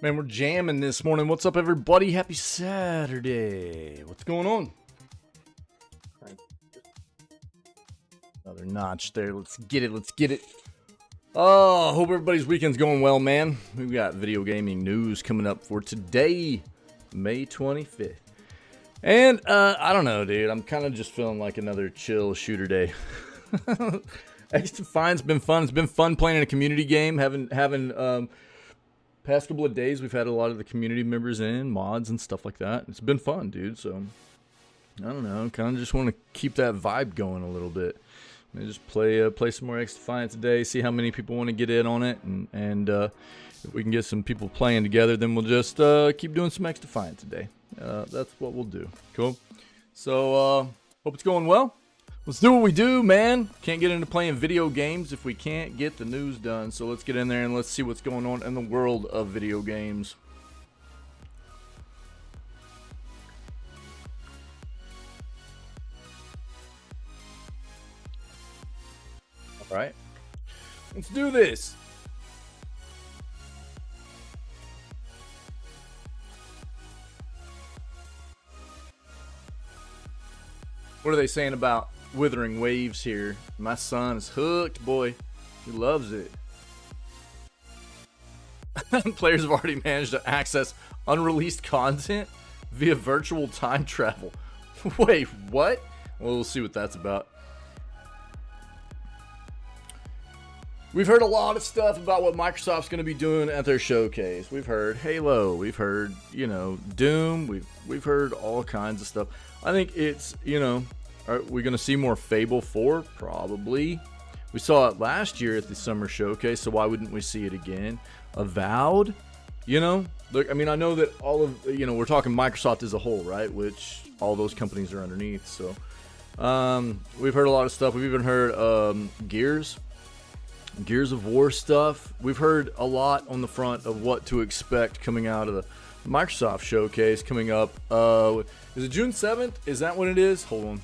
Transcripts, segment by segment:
Man, we're jamming this morning. What's up, everybody? Happy Saturday. What's going on? Another notch there. Let's get it. Let's get it. Oh, hope everybody's weekend's going well, man. We've got video gaming news coming up for today, May 25th. And, I don't know, dude. I'm kind of just feeling like another chill shooter day. X-Defiant's been fun. It's been fun playing in a community game. Having past couple of days, we've had a lot of the community members in, mods and stuff like that. It's been fun, dude. So, I don't know. Kind of just want to keep that vibe going a little bit. And just play some more X-Defiant today. See how many people want to get in on it, and if we can get some people playing together, then we'll just keep doing some X-Defiant today. That's what we'll do. Cool. So, hope it's going well. Let's do what we do, man. Can't get into playing video games if we can't get the news done. So let's get in there and let's see what's going on in the world of video games. All right. Let's do this. What are they saying about Withering Waves here? My son is hooked, boy. He loves it. Players have already managed to access unreleased content via virtual time travel. Wait, what? Well, we'll see what that's about. We've heard a lot of stuff about what Microsoft's going to be doing at their showcase. We've heard Halo. We've heard, you know, Doom. We've heard all kinds of stuff. I think it's, you know, are we going to see more Fable 4? Probably. We saw it last year at the summer showcase, so why wouldn't we see it again? Avowed, you know? Look, I mean, I know that all of, you know, we're talking Microsoft as a whole, right? Which all those companies are underneath, so. We've heard a lot of stuff. We've even heard Gears of War stuff. We've heard a lot on the front of what to expect coming out of the Microsoft showcase coming up. Is it June 7th? Is that when it is? Hold on.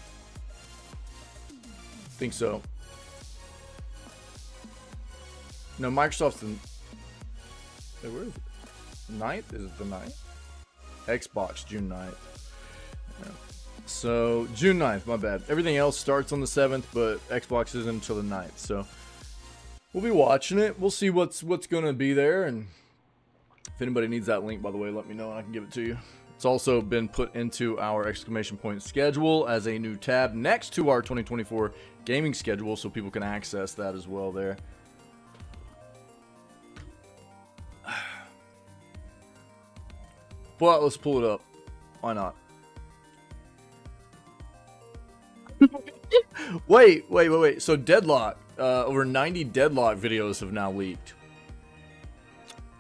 I think so. No, Microsoft's in. Wait, where is it? 9th? Is it the 9th? Xbox, June 9th. Yeah. So, June 9th, my bad. Everything else starts on the 7th, but Xbox isn't until the 9th. So, we'll be watching it. We'll see what's going to be there. And if anybody needs that link, by the way, let me know and I can give it to you. It's also been put into our exclamation point schedule as a new tab next to our 2024 gaming schedule, so people can access that as well there. But let's pull it up. Why not? Wait. So Deadlock, over 90 Deadlock videos have now leaked.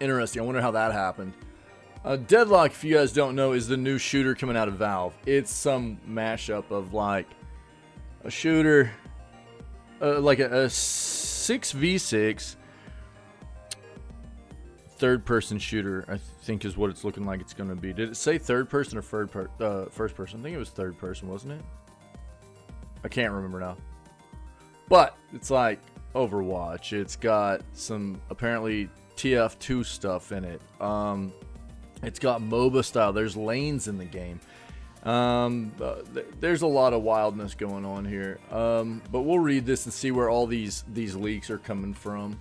Interesting. I wonder how that happened. Deadlock, if you guys don't know, is the new shooter coming out of Valve. It's some mashup of like a shooter, like a 6v6 third-person shooter, I think is what it's looking like it's going to be. Did it say third person or first person? I think it was third person, wasn't it? I can't remember now. But it's like Overwatch. It's got some apparently TF2 stuff in it. It's got MOBA style. There's lanes in the game. There's a lot of wildness going on here. But we'll read this and see where all these leaks are coming from.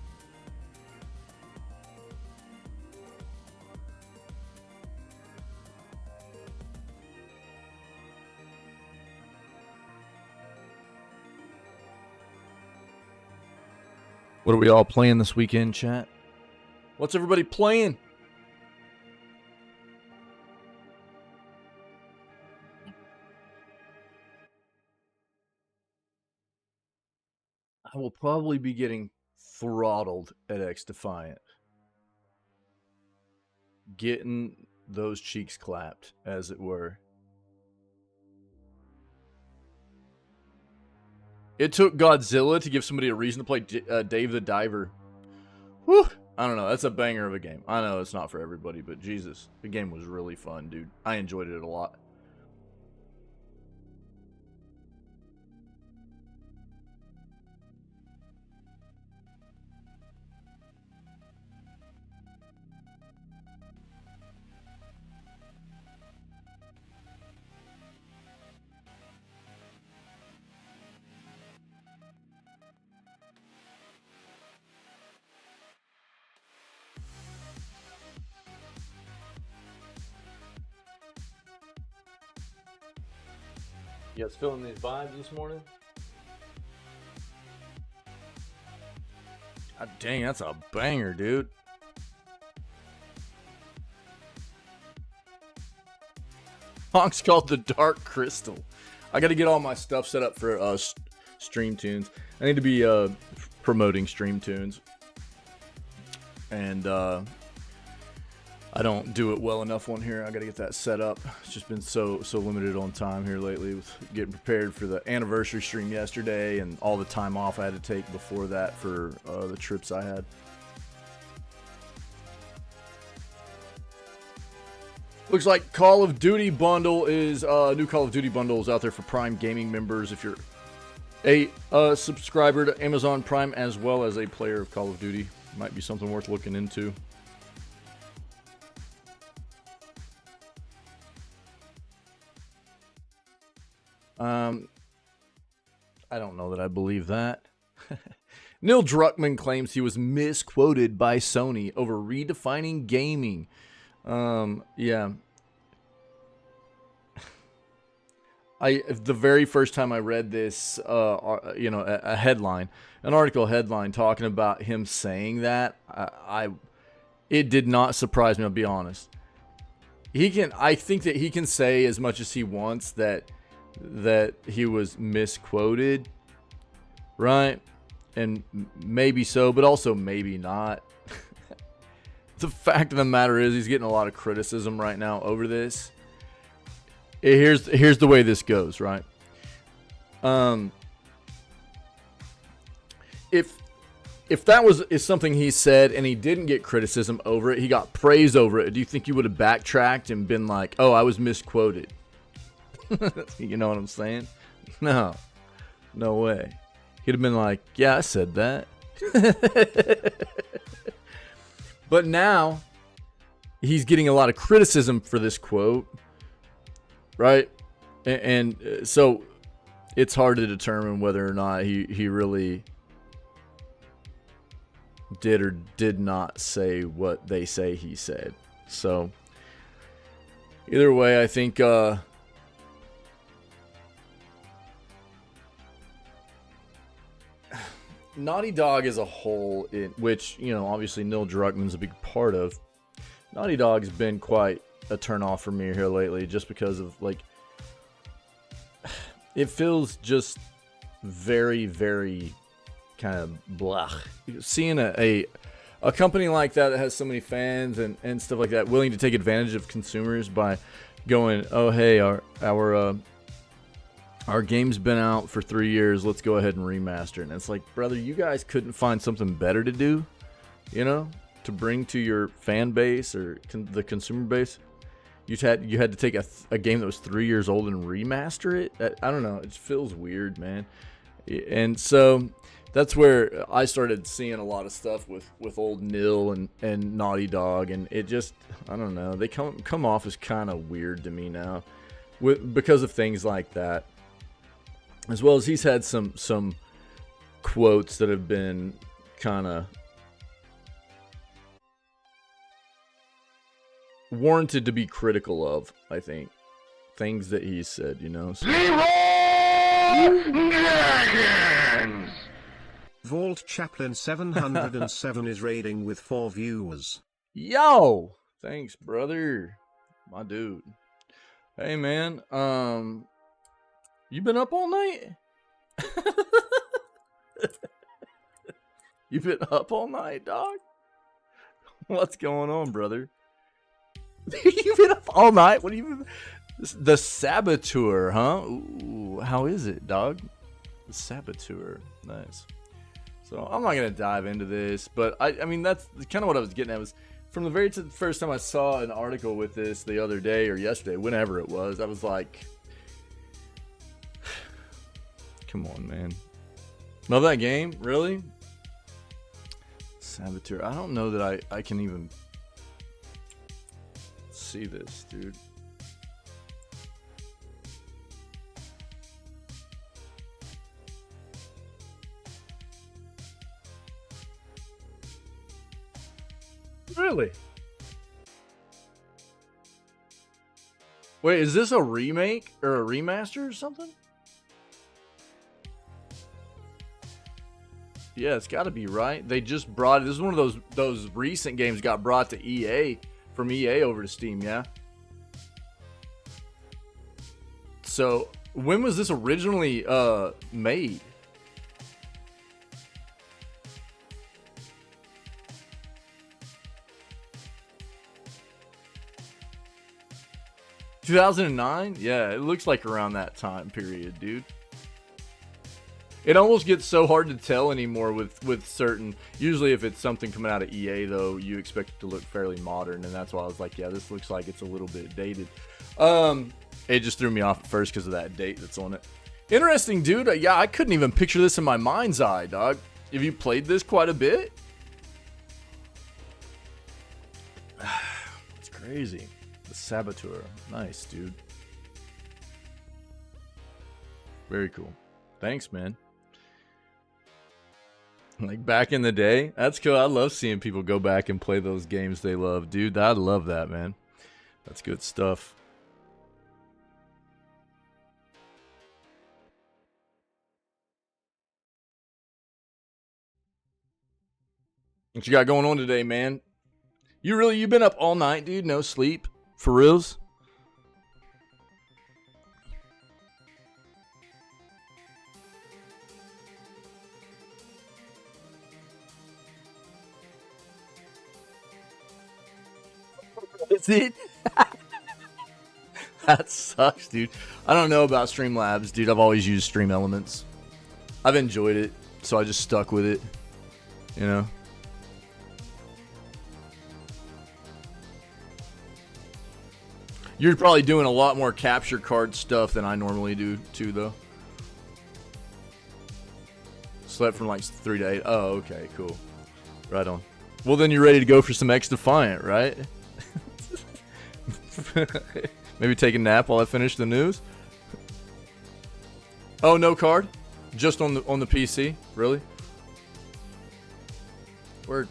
What are we all playing this weekend, chat? What's everybody playing? I will probably be getting throttled at X-Defiant. Getting those cheeks clapped, as it were. It took Godzilla to give somebody a reason to play Dave the Diver. Whew. I don't know. That's a banger of a game. I know it's not for everybody, but Jesus. The game was really fun, dude. I enjoyed it a lot. You guys feeling these vibes this morning? God dang, that's a banger, dude. Honk's called the Dark Crystal. I got to get all my stuff set up for Stream Tunes. I need to be promoting Stream Tunes. And I don't do it well enough on here. I got to get that set up. It's just been so limited on time here lately with getting prepared for the anniversary stream yesterday and all the time off I had to take before that for the trips I had. Looks like Call of Duty bundle is new Call of Duty bundle is out there for Prime Gaming members. If you're a subscriber to Amazon Prime as well as a player of Call of Duty, might be something worth looking into. I don't know that I believe that. Neil Druckmann claims he was misquoted by Sony over redefining gaming. Yeah. The very first time I read this, you know, a headline, an article headline talking about him saying that, it did not surprise me. I'll be honest. I think that he can say as much as he wants that he was misquoted, right? And maybe so, but also maybe not. The fact of the matter is he's getting a lot of criticism right now over this. Here's the way this goes, right? If that is something he said and he didn't get criticism over it, he got praise over it, do you think he would have backtracked and been like, oh, I was misquoted? You know what I'm saying? No way. He'd have been like, yeah, I said that. But now he's getting a lot of criticism for this quote, right? And so it's hard to determine whether or not he really did or did not say what they say he said. So either way, I think Naughty Dog as a whole, which, you know, obviously Neil Druckmann's a big part of, Naughty Dog's been quite a turnoff for me here lately, just because of, like, it feels just very, very kind of blah. Seeing a company like that has so many fans and stuff like that, willing to take advantage of consumers by going, oh, hey, our game's been out for 3 years. Let's go ahead and remaster it. And it's like, brother, you guys couldn't find something better to do, you know, to bring to your fan base or the consumer base. You had to take a game that was 3 years old and remaster it. I don't know. It just feels weird, man. And so that's where I started seeing a lot of stuff with old Nil and Naughty Dog, and it just, I don't know. They come off as kind of weird to me now, because of things like that. As well as he's had some quotes that have been kind of warranted to be critical of, I think. Things that he said, you know. So. Vault Chaplain 707 is raiding with 4 viewers. Yo! Thanks, brother. My dude. Hey, man. You been up all night? You been up all night, dog? What's going on, brother? You been up all night? What do you... The Saboteur, huh? Ooh, how is it, dog? The Saboteur. Nice. So, I'm not going to dive into this, but I mean, that's kind of what I was getting at. Was from the very first time I saw an article with this the other day or yesterday, whenever it was, I was like... Come on, man. Love that game? Really? Saboteur. I don't know that I can even see this, dude. Really? Wait, is this a remake or a remaster or something? Yeah, it's got to be, right? They just brought it. This is one of those recent games got brought to EA from EA over to Steam, yeah? So, when was this originally made? $2009? Yeah, it looks like around that time period, dude. It almost gets so hard to tell anymore with certain... Usually if it's something coming out of EA, though, you expect it to look fairly modern, and that's why I was like, yeah, this looks like it's a little bit dated. It just threw me off at first because of that date that's on it. Interesting, dude. Yeah, I couldn't even picture this in my mind's eye, dog. Have you played this quite a bit? It's crazy. The Saboteur. Nice, dude. Very cool. Thanks, man. Like back in the day. That's cool. I love seeing people go back and play those games they love. Dude, I love that, man. That's good stuff. What you got going on today, man? You've been up all night, dude? No sleep? For reals? That's it? That sucks, dude. I don't know about Streamlabs, dude. I've always used Stream Elements. I've enjoyed it, so I just stuck with it. You know? You're probably doing a lot more capture card stuff than I normally do, too, though. Slept from like 3 to 8. Oh, okay, cool. Right on. Well, then you're ready to go for some X-Defiant, right? Maybe take a nap while I finish the news. Oh, no card? Just on the PC? Really? Word.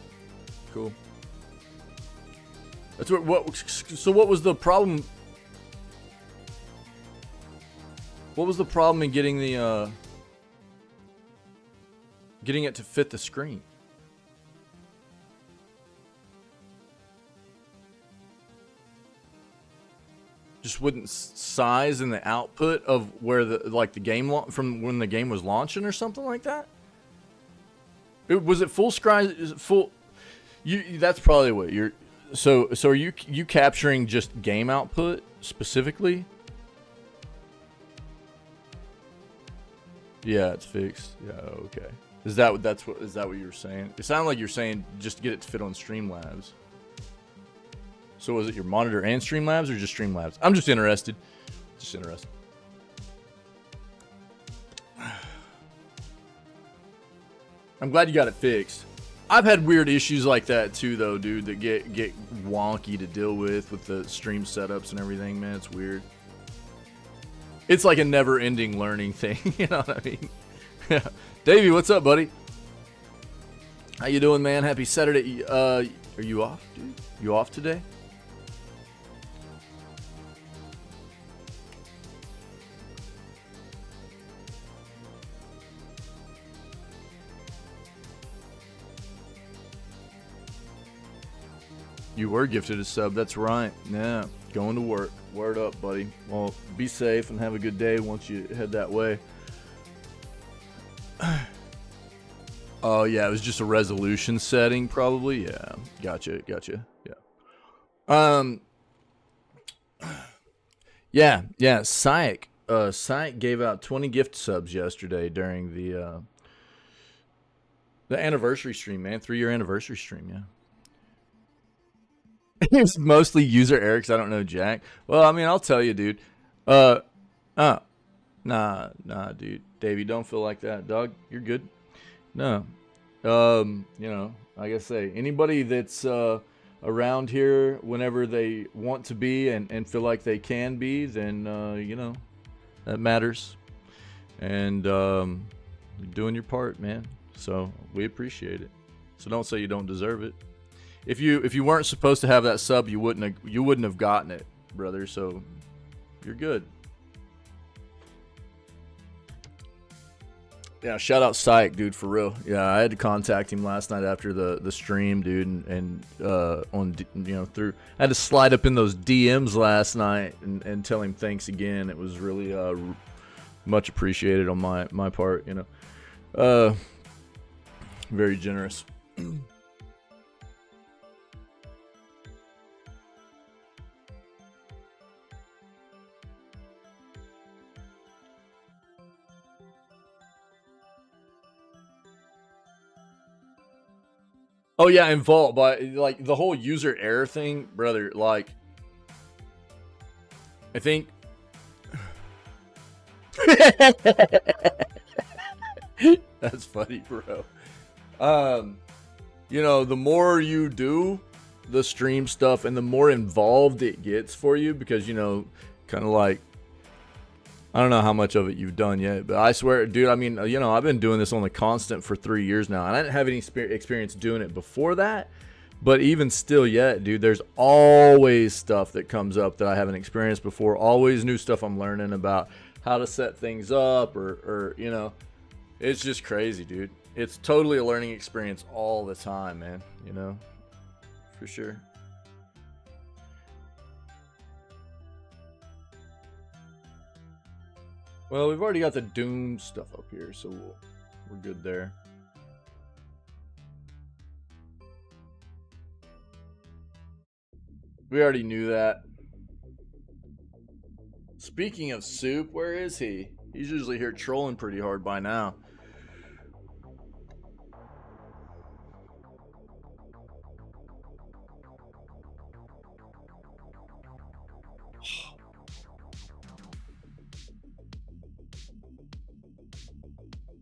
Cool. That's what. So what was the problem? What was the problem in getting the getting it to fit the screen? Just wouldn't size in the output of where the game from when the game was launching or something like that. Was it full screen? Is it full? That's probably what you're. So are you capturing just game output specifically? Yeah, it's fixed. Yeah, okay. Is that what you were saying? It sounded like you're saying just to get it to fit on Streamlabs. So was it your monitor and Streamlabs or just Streamlabs? I'm just interested. Just interested. I'm glad you got it fixed. I've had weird issues like that too, though, dude, that get wonky to deal with the stream setups and everything, man. It's weird. It's like a never-ending learning thing, you know what I mean? Yeah. Davey, what's up, buddy? How you doing, man? Happy Saturday. Are you off, dude? You off today? You were gifted a sub, that's right. Yeah, going to work. Word up, buddy. Well, be safe and have a good day once you head that way. Oh, yeah, it was just a resolution setting, probably. Yeah, gotcha. Yeah. Yeah, Syke gave out 20 gift subs yesterday during the anniversary stream, man. 3-year anniversary stream, yeah. It was mostly user error because I don't know Jack. Well, I mean, I'll tell you, dude. Nah, dude. Davey, don't feel like that, dog. You're good. No. You know, like I say, anybody that's around here whenever they want to be and feel like they can be, then, you know, that matters. And you're doing your part, man. So we appreciate it. So don't say you don't deserve it. If you weren't supposed to have that sub, you wouldn't have gotten it, brother. So you're good. Yeah, shout out Psych, dude, for real. Yeah, I had to contact him last night after the stream, dude, and on, you know, through, I had to slide up in those DMs last night and tell him thanks again. It was really much appreciated on my part, you know. Very generous. Oh yeah, and Vault, but like the whole user error thing, brother, like I think that's funny, bro. You know, the more you do the stream stuff and the more involved it gets for you, because, you know, kind of like, I don't know how much of it you've done yet, but I swear, dude, I mean, you know, I've been doing this on the constant for 3 years now, and I didn't have any experience doing it before that, but even still yet, dude, there's always stuff that comes up that I haven't experienced before, always new stuff I'm learning about how to set things up, or you know, it's just crazy, dude. It's totally a learning experience all the time, man, you know, for sure. Well, we've already got the Doom stuff up here, so we're good there. We already knew that. Speaking of Soup, where is he? He's usually here trolling pretty hard by now.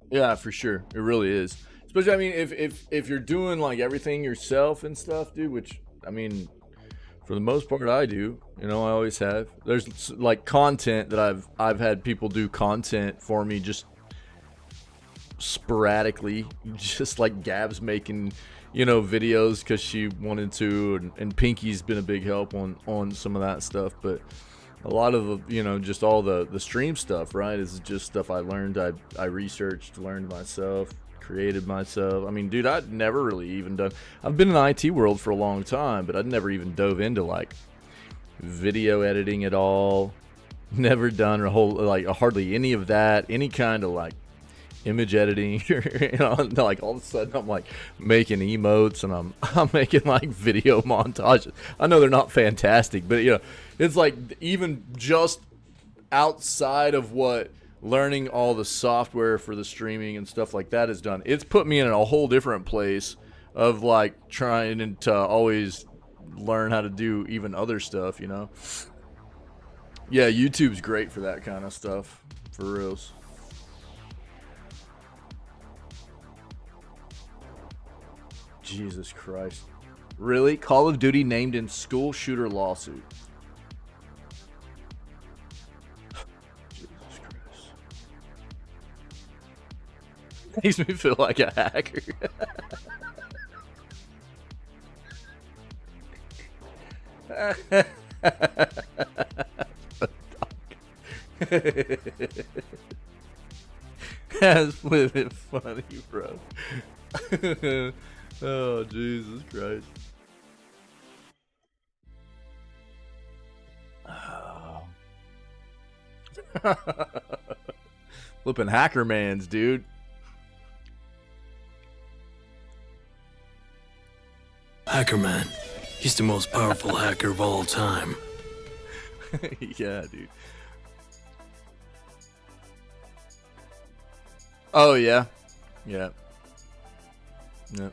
Yeah, for sure. It really is. Especially, I mean, if you're doing like everything yourself and stuff, dude, which, I mean, for the most part I do, you know, I always have. There's like content that I've had people do content for me just sporadically, just like Gab's making, you know, videos because she wanted to, and Pinky's been a big help on some of that stuff, but a lot of the, you know, just all the stream stuff, right, is just stuff I learned, I researched, learned myself, created myself. I mean, dude, I'd never really even done, I've been in the IT world for a long time, but I'd never even dove into like video editing at all. Never done a whole, like, hardly any of that, any kind of like image editing. You know, like all of a sudden I'm like making emotes, and I'm making like video montages. I know they're not fantastic, but you know, it's like even just outside of what learning all the software for the streaming and stuff like that has done, it's put me in a whole different place of like trying to always learn how to do even other stuff, you know. Yeah, YouTube's great for that kind of stuff, for reals. Jesus Christ. Really? Call of Duty named in school shooter lawsuit. Jesus Christ. Makes me feel like a hacker. That's flipping funny, bro. Oh, Jesus Christ. Oh. Flipping hacker mans, dude. Hacker man. He's the most powerful hacker of all time. Yeah, dude. Oh, yeah. Yeah. Yeah.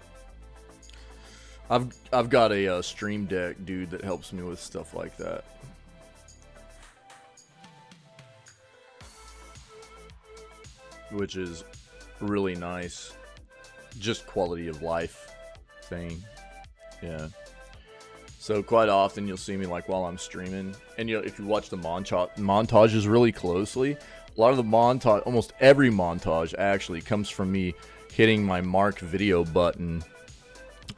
I've got a stream deck, dude, that helps me with stuff like that. Which is really nice. Just quality of life thing. Yeah. So quite often you'll see me like while I'm streaming, and you know, if you watch the montages really closely, a lot of the montage, almost every montage actually comes from me hitting my mark video button,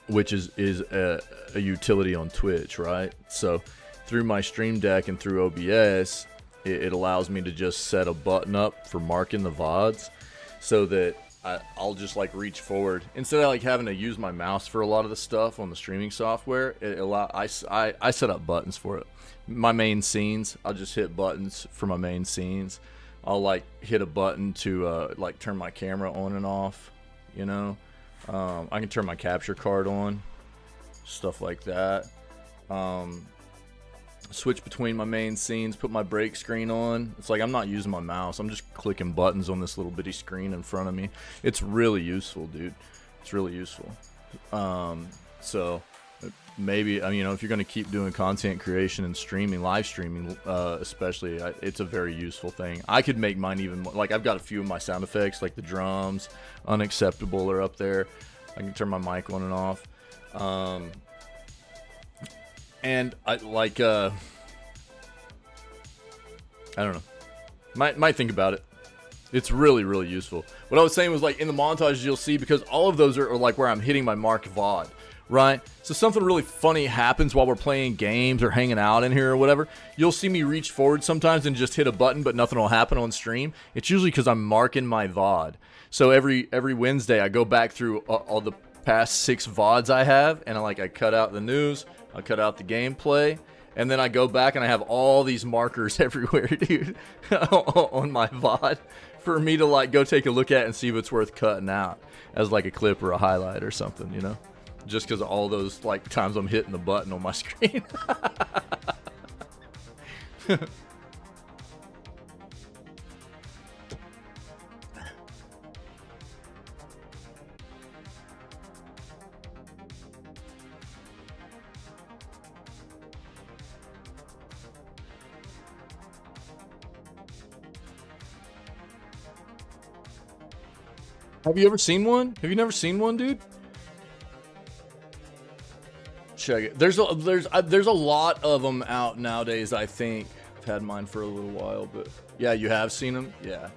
which is a utility on Twitch, right? So through my stream deck and through OBS, it allows me to just set a button up for marking the VODs. so that I'll just like reach forward instead of like having to use my mouse for a lot of the stuff on the streaming software. I set up buttons for it. My main scenes, I'll just hit buttons for my main scenes. I'll like hit a button to like turn my camera on and off, you know. I can turn my capture card on, stuff like that. Switch between my main scenes, put my break screen on. It's like I'm not using my mouse. I'm just clicking buttons on this little bitty screen in front of me. It's really useful, dude. It's really useful. So maybe, you know, if you're going to keep doing content creation and streaming, live streaming especially, it's a very useful thing. I could make mine even more. Like, I've got a few of my sound effects, like the drums, unacceptable, are up there. I can turn my mic on and off. And I like, I don't know. Might think about it. It's really, really useful. What I was saying was, like, in the montages you'll see, because all of those are like where I'm hitting my marked VOD, right? So something really funny happens while we're playing games or hanging out in here or whatever. You'll see me reach forward sometimes and just hit a button, but nothing will happen on stream. It's usually because I'm marking my VOD. So every Wednesday I go back through all the past 6 VODs I have, and I cut out the news, I cut out the gameplay, and then I go back and I have all these markers everywhere, dude, on my VOD for me to like go take a look at and see if it's worth cutting out as like a clip or a highlight or something, you know? Just because of all those like times I'm hitting the button on my screen. Have you ever seen one? Have you never seen one, dude? Check it. There's a lot of them out nowadays, I think. I've had mine for a little while, but yeah, you have seen them? Yeah.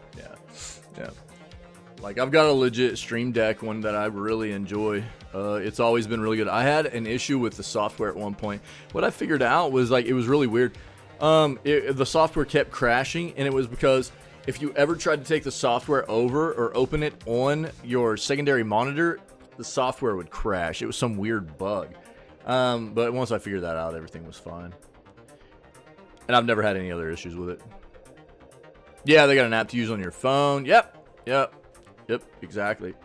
Like, I've got a legit Stream Deck one that I really enjoy. It's always been really good. I had an issue with the software at one point. What I figured out was, like, it was really weird. The software kept crashing, and it was because if you ever tried to take the software over or open it on your secondary monitor, the software would crash. It was some weird bug. But once I figured that out, everything was fine. And I've never had any other issues with it. Yeah, they got an app to use on your phone. Yep, exactly.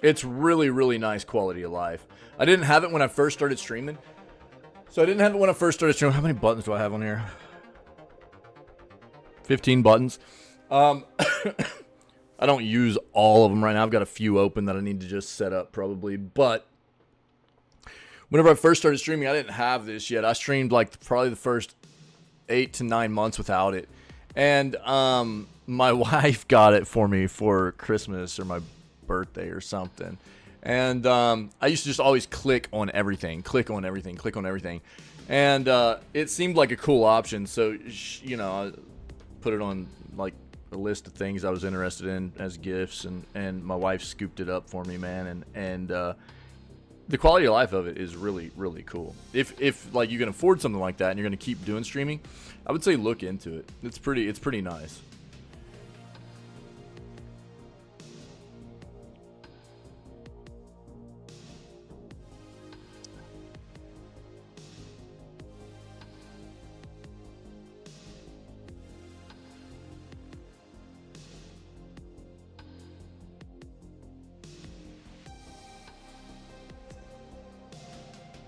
It's really, really nice quality of life. I didn't have it when I first started streaming. So I didn't have it when I first started streaming. How many buttons do I have on here? 15 buttons. I don't use all of them right now. I've got a few open that I need to just set up probably. But whenever I first started streaming, I didn't have this yet. I streamed like probably the first 8 to 9 months without it. And my wife got it for me for Christmas or my birthday or something. And I used to just always click on everything. And it seemed like a cool option. So, you know, I put it on like a list of things I was interested in as gifts. And my wife scooped it up for me, man. And the quality of life of it is really, really cool. If like you can afford something like that and you're going to keep doing streaming, I would say look into it. It's pretty nice.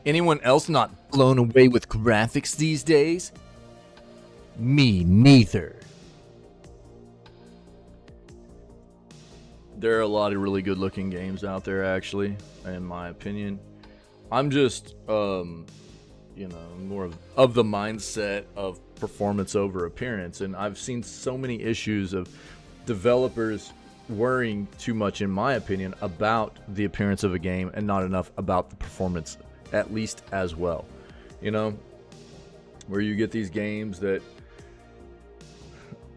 Anyone else not blown away with graphics these days? Me neither. There are a lot of really good looking games out there, actually, in my opinion. I'm just, you know, more of the mindset of performance over appearance. And I've seen so many issues of developers worrying too much, in my opinion, about the appearance of a game and not enough about the performance, at least as well. You know, where you get these games that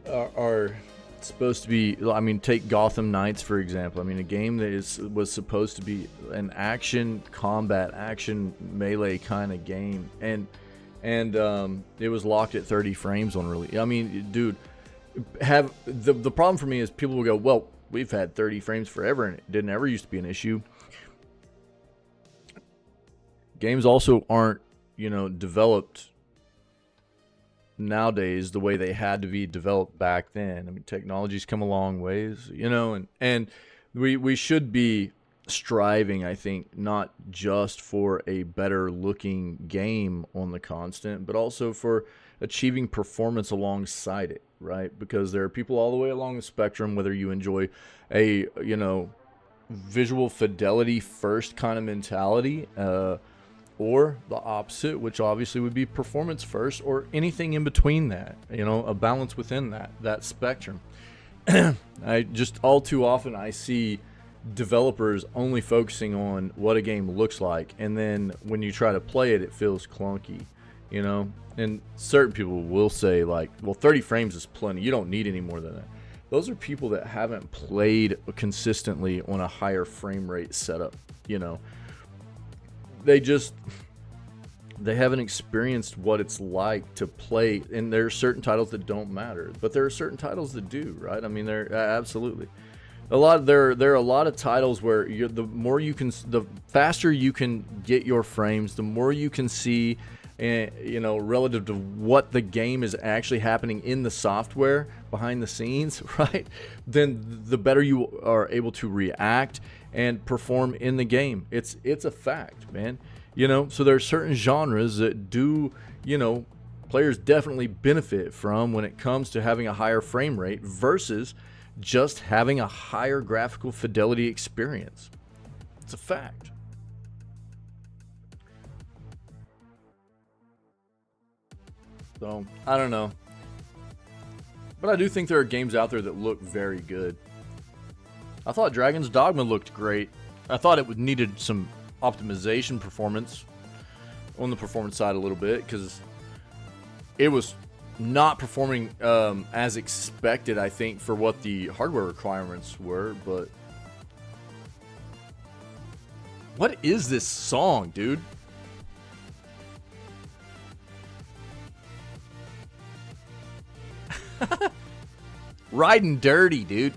are supposed to be, I mean, take Gotham Knights for example. I mean, a game that was supposed to be an action combat, action melee kind of game, and and it was locked at 30 frames on release. I mean, dude, have the problem for me is people will go, well, we've had 30 frames forever and it didn't ever used to be an issue. Games also aren't, you know, developed nowadays the way they had to be developed back then. I mean, technology's come a long ways, you know, and we should be striving, I think, not just for a better looking game on the constant, but also for achieving performance alongside it, right? Because there are people all the way along the spectrum, whether you enjoy a, you know, visual fidelity first kind of mentality, or the opposite, which obviously would be performance first, or anything in between that, you know, a balance within that spectrum. I just, all too often I see developers only focusing on what a game looks like, and then when you try to play it, it feels clunky, you know. And certain people will say, like, well, 30 frames is plenty, you don't need any more than that. Those are people that haven't played consistently on a higher frame rate setup, you know. They haven't experienced what it's like to play, and there are certain titles that don't matter, but there are certain titles that do, right? I mean, there absolutely there are a lot of titles where the faster you can get your frames, the more you can see, you know, relative to what the game is actually happening in the software behind the scenes, right? Then the better you are able to react and perform in the game. It's a fact, man. You know, so there are certain genres that do, you know, players definitely benefit from when it comes to having a higher frame rate versus just having a higher graphical fidelity experience. It's a fact. So, I don't know. But I do think there are games out there that look very good. I thought Dragon's Dogma looked great. I thought it needed some optimization performance on the performance side a little bit, because it was not performing as expected, I think, for what the hardware requirements were. But what is this song, dude? Riding dirty, dude.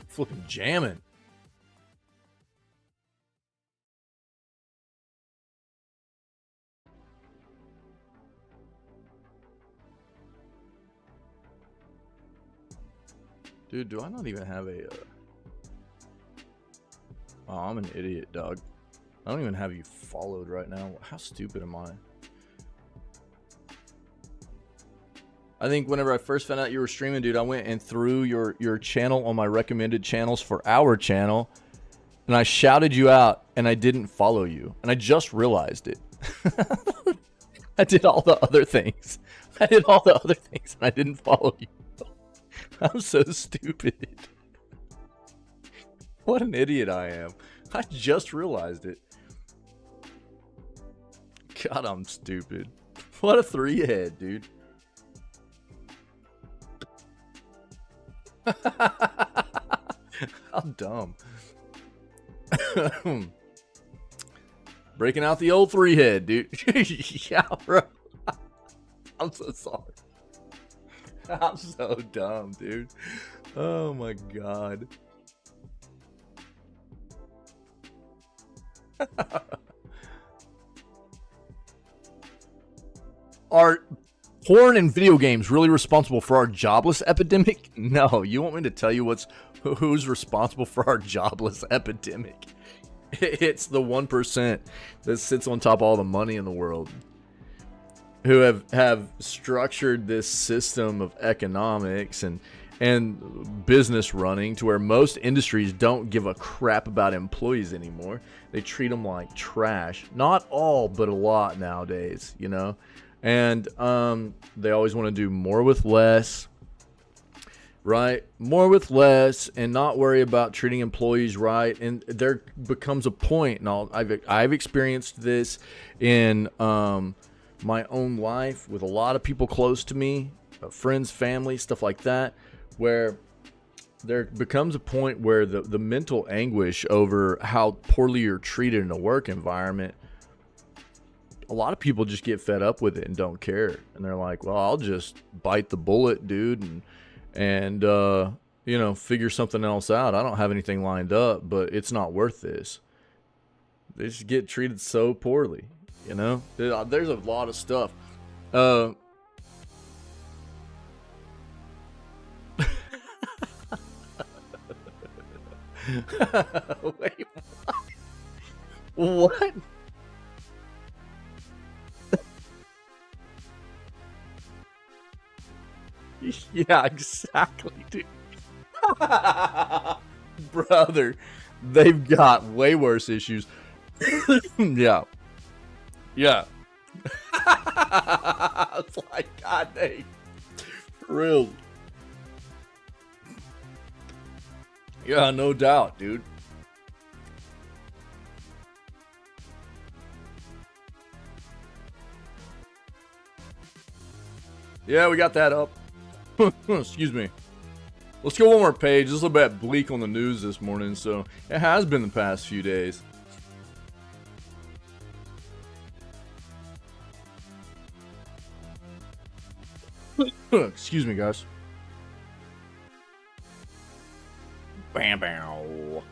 Flipping jamming. Dude, do I not even have a... Oh, I'm an idiot, dog. I don't even have you followed right now. How stupid am I? I think whenever I first found out you were streaming, dude, I went and threw your channel on my recommended channels for our channel, and I shouted you out, and I didn't follow you, and I just realized it. I did all the other things. And I didn't follow you. I'm so stupid. What an idiot I am. I just realized it. God, I'm stupid. What a 3-head, dude. How dumb. Breaking out the old 3-head, dude. Yeah, bro. I'm so sorry. I'm so dumb, dude. Oh my god. Are porn and video games really responsible for our jobless epidemic? No, you want me to tell you who's responsible for our jobless epidemic? It's the 1% that sits on top of all the money in the world, who have structured this system of economics and business running to where most industries don't give a crap about employees anymore. They treat them like trash. Not all, but a lot nowadays, you know? And they always want to do more with less, right? More with less, and not worry about treating employees right. And there becomes a point, and I've experienced this in my own life with a lot of people close to me, friends, family, stuff like that, where there becomes a point where the mental anguish over how poorly you're treated in a work environment, a lot of people just get fed up with it and don't care. And they're like, well, I'll just bite the bullet, dude, and you know, figure something else out. I don't have anything lined up, but it's not worth this. They just get treated so poorly, you know? There's a lot of stuff. Wait, what? Yeah, exactly, dude. Brother, they've got way worse issues. Yeah. Yeah. It's like, God dang. Real. Yeah, no doubt, dude. Yeah, we got that up. Excuse me. Let's go one more page. This is a bit bleak on the news this morning, so it has been the past few days. Excuse me, guys. Bam, bam.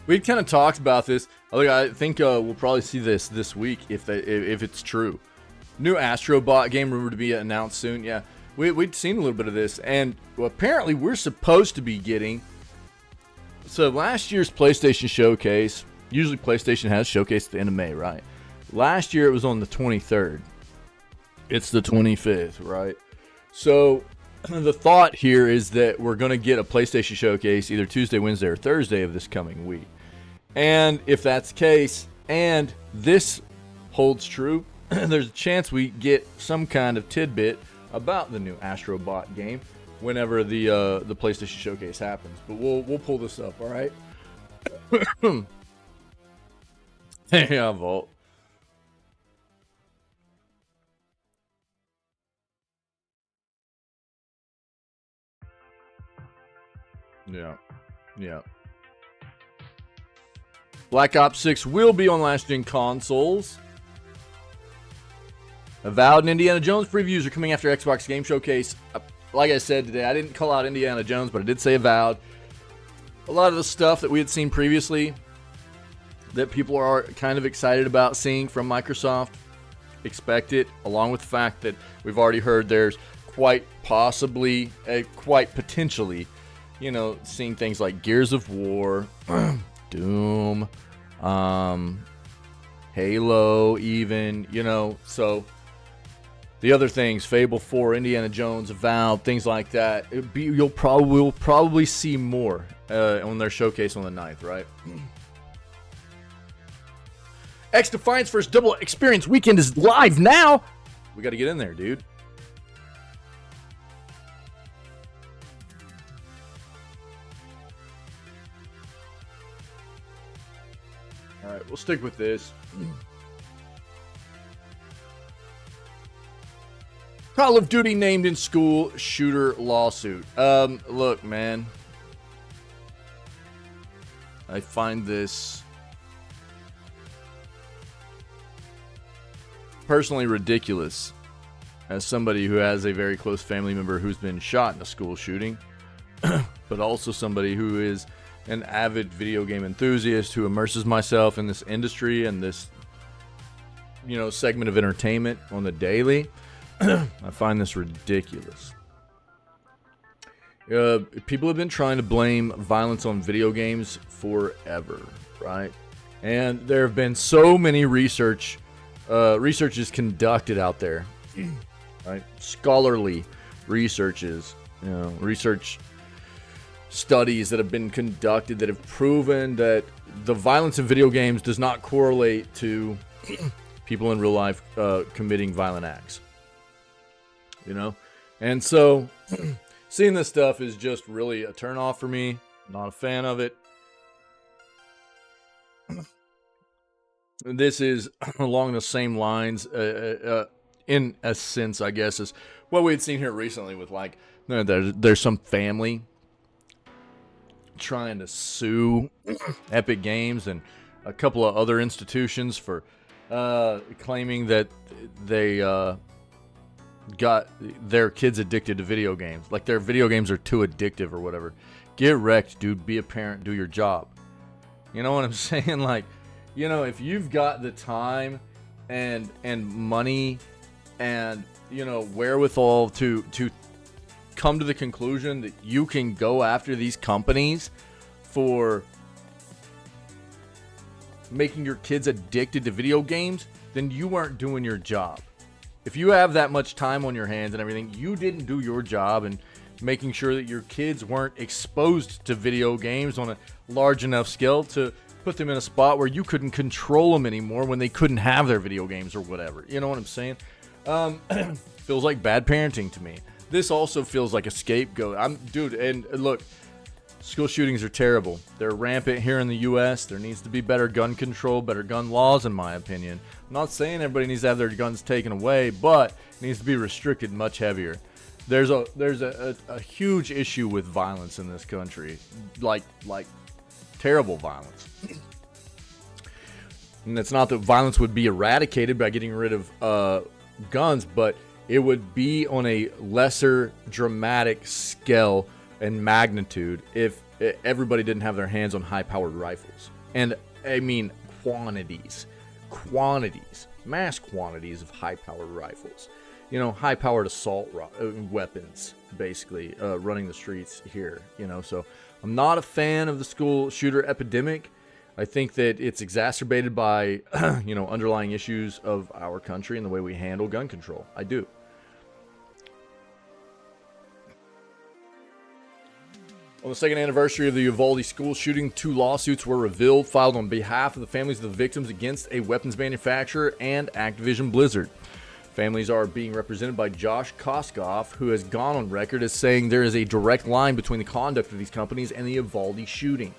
We kind of talked about this. I think we'll probably see this week if it's true. New Astrobot game rumored to be announced soon. Yeah, we'd seen a little bit of this, and apparently we're supposed to be getting. So last year's PlayStation Showcase. Usually PlayStation has Showcase at the end of May, right? Last year it was on the 23rd. It's the 25th, right? So the thought here is that we're going to get a PlayStation Showcase either Tuesday, Wednesday, or Thursday of this coming week. And if that's the case, and this holds true, there's a chance we get some kind of tidbit about the new Astrobot game whenever the PlayStation Showcase happens. But we'll pull this up, all right? Yeah, Vault. Yeah. Black Ops 6 will be on last-gen consoles. Avowed and Indiana Jones previews are coming after Xbox Game Showcase. Like I said today, I didn't call out Indiana Jones, but I did say Avowed. A lot of the stuff that we had seen previously that people are kind of excited about seeing from Microsoft, expect it, along with the fact that we've already heard there's quite possibly, quite potentially, you know, seeing things like Gears of War, Doom, Halo even, you know, so the other things, Fable 4, Indiana Jones, Avowed, things like that, we'll probably see more on their showcase on the 9th, right? X Defiance first double experience weekend is live now. We got to get in there, dude. All right, we'll stick with this. Call of Duty named in school shooter lawsuit. Look, man. I find this personally ridiculous as somebody who has a very close family member who's been shot in a school shooting, but also somebody who is an avid video game enthusiast who immerses myself in this industry and this, you know, segment of entertainment on the daily. I find this ridiculous. People have been trying to blame violence on video games forever, right? And there have been so many research is conducted out there, right? Scholarly research studies that have been conducted that have proven that the violence in video games does not correlate to people in real life committing violent acts, you know? And so seeing this stuff is just really a turnoff for me. Not a fan of it. this is along the same lines, in a sense, I guess, as what we had seen here recently with, like, there's some family trying to sue Epic Games and a couple of other institutions for claiming that they got their kids addicted to video games. Like, their video games are too addictive or whatever. Get wrecked, dude. Be a parent. Do your job. You know what I'm saying? Like, you know, if you've got the time and money and, you know, wherewithal to come to the conclusion that you can go after these companies for making your kids addicted to video games, then you weren't doing your job. If you have that much time on your hands and everything, you didn't do your job in making sure that your kids weren't exposed to video games on a large enough scale to put them in a spot where you couldn't control them anymore when they couldn't have their video games or whatever. You know what I'm saying? Feels like bad parenting to me. This also feels like a scapegoat. Dude, and look, school shootings are terrible. They're rampant here in the U.S. There needs to be better gun control, better gun laws, in my opinion. I'm not saying everybody needs to have their guns taken away, but it needs to be restricted much heavier. There's a huge issue with violence in this country, like terrible violence. And it's not that violence would be eradicated by getting rid of guns, but it would be on a lesser dramatic scale and magnitude if everybody didn't have their hands on high-powered rifles. And I mean quantities, mass quantities of high-powered rifles. You know, high-powered assault weapons, basically, running the streets here. You know, so I'm not a fan of the school shooter epidemic. I think that it's exacerbated by, you know, underlying issues of our country and the way we handle gun control. I do. On the second anniversary of the Uvalde school shooting, 2 lawsuits were revealed, filed on behalf of the families of the victims against a weapons manufacturer and Activision Blizzard. Families are being represented by Josh Koskoff, who has gone on record as saying there is a direct line between the conduct of these companies and the Uvalde shooting.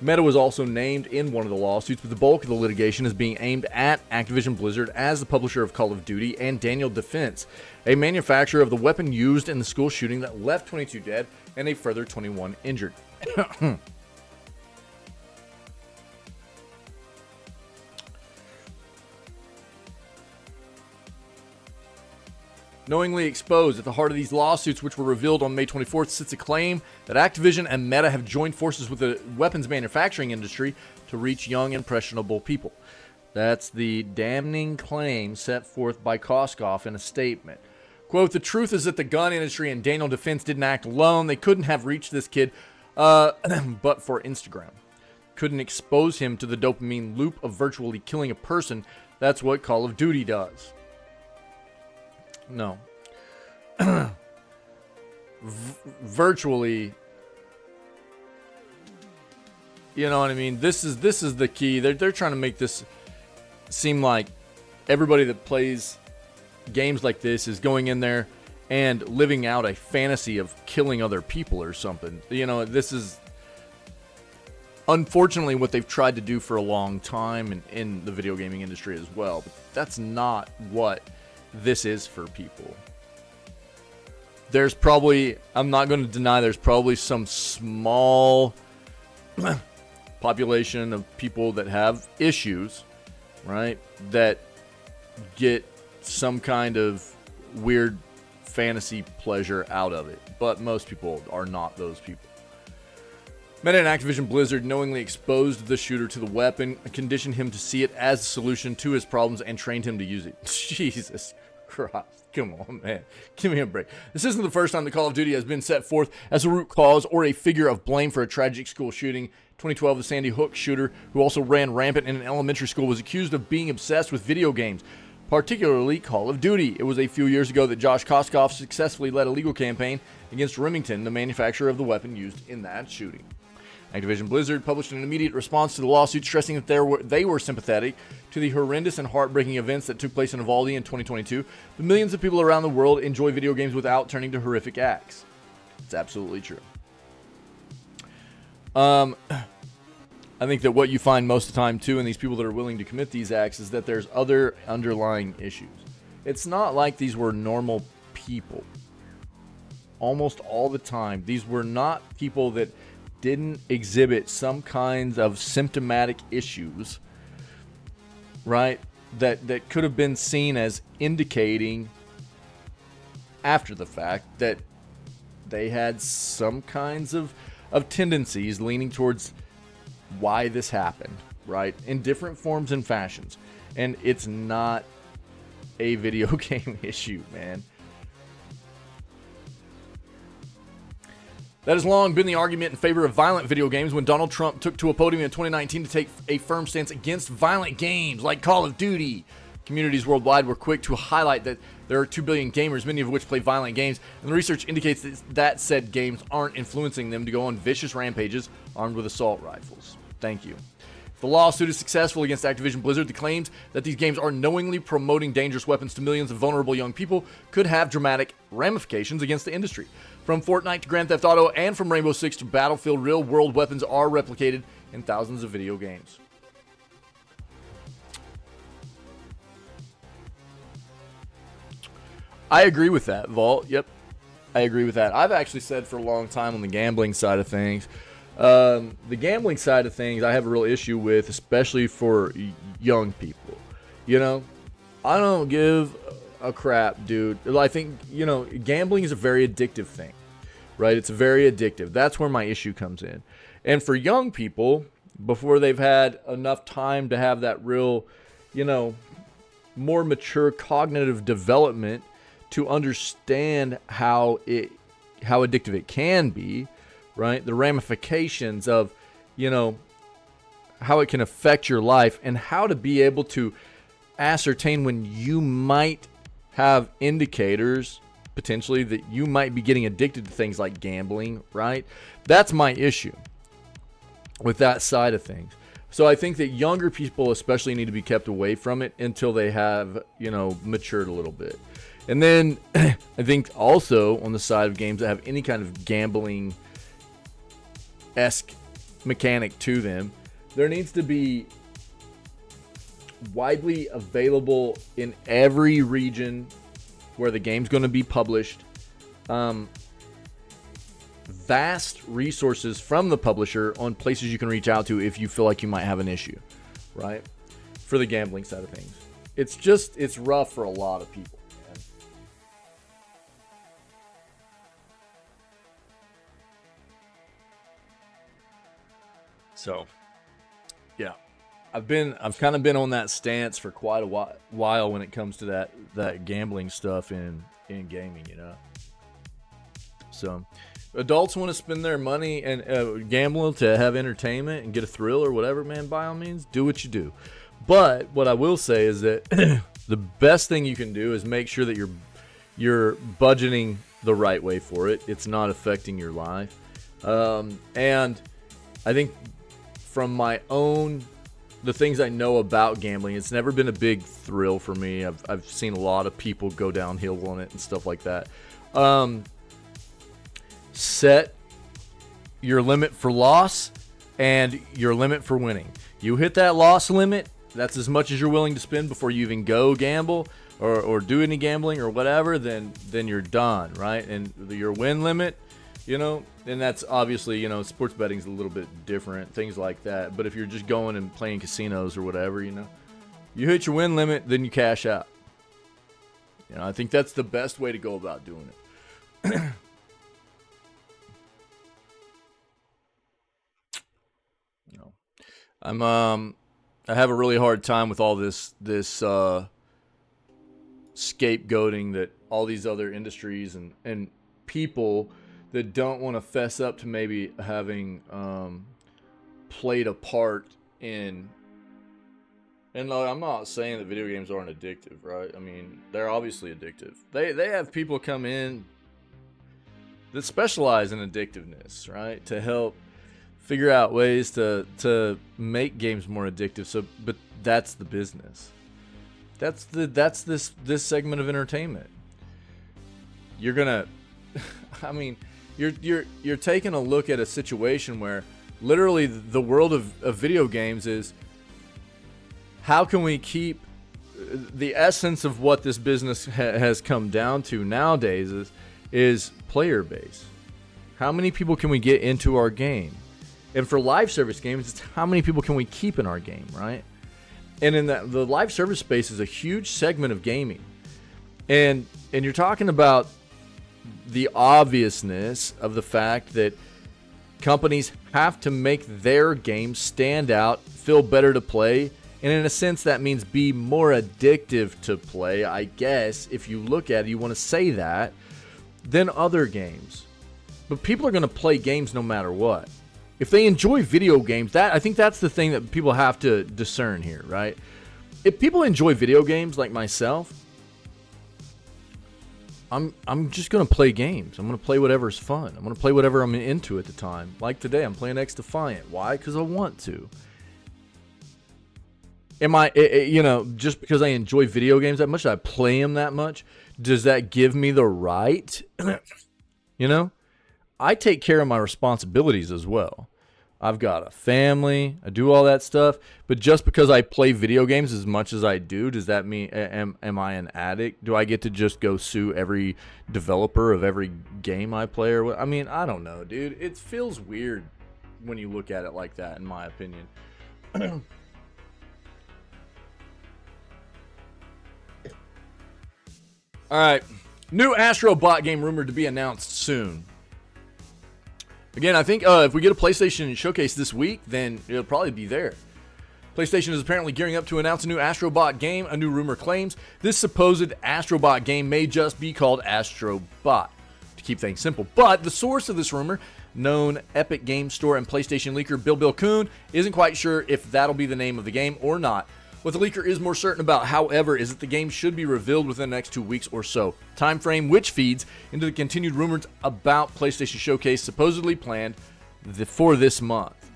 Meta was also named in one of the lawsuits, but the bulk of the litigation is being aimed at Activision Blizzard as the publisher of Call of Duty and Daniel Defense, a manufacturer of the weapon used in the school shooting that left 22 dead and a further 21 injured. Knowingly exposed, at the heart of these lawsuits, which were revealed on May 24th, sits a claim that Activision and Meta have joined forces with the weapons manufacturing industry to reach young, impressionable people. That's the damning claim set forth by Koskoff in a statement. Quote, "The truth is that the gun industry and Daniel Defense didn't act alone. They couldn't have reached this kid but for Instagram. Couldn't expose him to the dopamine loop of virtually killing a person. That's what Call of Duty does." No. Virtually, you know what I mean? This is the key. They're trying to make this seem like everybody that plays games like this is going in there and living out a fantasy of killing other people or something. You know, this is unfortunately what they've tried to do for a long time in the video gaming industry as well. But that's not what this is for people. There's probably, I'm not going to deny, there's probably some small population of people that have issues, right, that get some kind of weird fantasy pleasure out of it. But most people are not those people. Meta and Activision Blizzard knowingly exposed the shooter to the weapon, conditioned him to see it as a solution to his problems, and trained him to use it. Jesus Christ. Come on, man. Give me a break. This isn't the first time that Call of Duty has been set forth as a root cause or a figure of blame for a tragic school shooting. 2012, the Sandy Hook shooter, who also ran rampant in an elementary school, was accused of being obsessed with video games, particularly Call of Duty. It was a few years ago that Josh Koskoff successfully led a legal campaign against Remington, the manufacturer of the weapon used in that shooting. Activision Blizzard published an immediate response to the lawsuit, stressing that they were sympathetic to the horrendous and heartbreaking events that took place in Uvalde in 2022. The millions of people around the world enjoy video games without turning to horrific acts. It's absolutely true. I think that what you find most of the time too in these people that are willing to commit these acts is that there's other underlying issues. It's not like these were normal people. Almost all the time, these were not people that didn't exhibit some kinds of symptomatic issues, right? That could have been seen as indicating after the fact that they had some kinds of tendencies leaning towards why this happened, right? In different forms and fashions. And it's not a video game issue, man. That has long been the argument in favor of violent video games. When Donald Trump took to a podium in 2019 to take a firm stance against violent games like Call of Duty, communities worldwide were quick to highlight that there are 2 billion gamers, many of which play violent games, and the research indicates that said games aren't influencing them to go on vicious rampages armed with assault rifles. Thank you. If the lawsuit is successful against Activision Blizzard, the claims that these games are knowingly promoting dangerous weapons to millions of vulnerable young people could have dramatic ramifications against the industry. From Fortnite to Grand Theft Auto and from Rainbow Six to Battlefield, real-world weapons are replicated in thousands of video games. I agree with that, Vault. Yep, I agree with that. I've actually said for a long time on the gambling side of things, the gambling side of things I have a real issue with, especially for young people. You know, I don't give a crap, dude. I think, you know, gambling is a very addictive thing, right? It's very addictive. That's where my issue comes in. And for young people, before they've had enough time to have that real, you know, more mature cognitive development to understand how addictive it can be, right? The ramifications of, you know, how it can affect your life and how to be able to ascertain when you might have indicators potentially that you might be getting addicted to things like gambling, right? That's my issue with that side of things. So I think that younger people especially need to be kept away from it until they have, you know, matured a little bit. And then I think also on the side of games that have any kind of gambling-esque mechanic to them, there needs to be widely available in every region where the game's going to be published, vast resources from the publisher on places you can reach out to if you feel like you might have an issue, right? For the gambling side of things. It's rough for a lot of people. So, yeah, I've kind of been on that stance for quite a while when it comes to that gambling stuff in gaming, you know. So, adults want to spend their money and gamble to have entertainment and get a thrill or whatever, man. By all means, do what you do. But what I will say is that the best thing you can do is make sure that you're budgeting the right way for it. It's not affecting your life, and I think. From the things I know about gambling, it's never been a big thrill for me. I've seen a lot of people go downhill on it and stuff like that. Set your limit for loss and your limit for winning. You hit that loss limit, that's as much as you're willing to spend before you even go gamble or do any gambling or whatever, then you're done, right? And your win limit, you know, and that's obviously, you know, sports betting's a little bit different, things like that. But if you're just going and playing casinos or whatever, you know, you hit your win limit, then you cash out. You know, I think that's the best way to go about doing it. You know, I have a really hard time with all this scapegoating that all these other industries and people that don't want to fess up to maybe having played a part in. And I'm not saying that video games aren't addictive, right? I mean, they're obviously addictive. They have people come in that specialize in addictiveness, right? To help figure out ways to make games more addictive. So, but that's the business. That's this segment of entertainment. You're gonna, I mean, you're taking a look at a situation where literally the world of video games is how can we keep the essence of what this business has come down to nowadays is player base. How many people can we get into our game? And for live service games, it's how many people can we keep in our game, right? And in the live service space is a huge segment of gaming. And you're talking about the obviousness of the fact that companies have to make their games stand out, feel better to play, and in a sense that means be more addictive to play, I guess. If you look at it, you want to say that, than other games. But people are going to play games no matter what. If they enjoy video games, I think that's the thing that people have to discern here, right? If people enjoy video games like myself, I'm just going to play games. I'm going to play whatever's fun. I'm going to play whatever I'm into at the time. Like today, I'm playing X Defiant. Why? Because I want to. Am I, just because I enjoy video games that much, I play them that much, does that give me the right? I take care of my responsibilities as well. I've got a family. I do all that stuff. But just because I play video games as much as I do, does that mean am I an addict? Do I get to just go sue every developer of every game I play? Or what? I mean, I don't know, dude. It feels weird when you look at it like that, in my opinion. All right. New Astro Bot game rumored to be announced soon. Again, I think if we get a PlayStation showcase this week, then it'll probably be there. PlayStation is apparently gearing up to announce a new Astro Bot game, a new rumor claims. This supposed Astro Bot game may just be called Astro Bot, to keep things simple. But the source of this rumor, known Epic Game Store and PlayStation leaker Bill Kuhn, isn't quite sure if that'll be the name of the game or not. What the leaker is more certain about, however, is that the game should be revealed within the next 2 weeks or so. Time frame which feeds into the continued rumors about PlayStation Showcase supposedly planned for this month.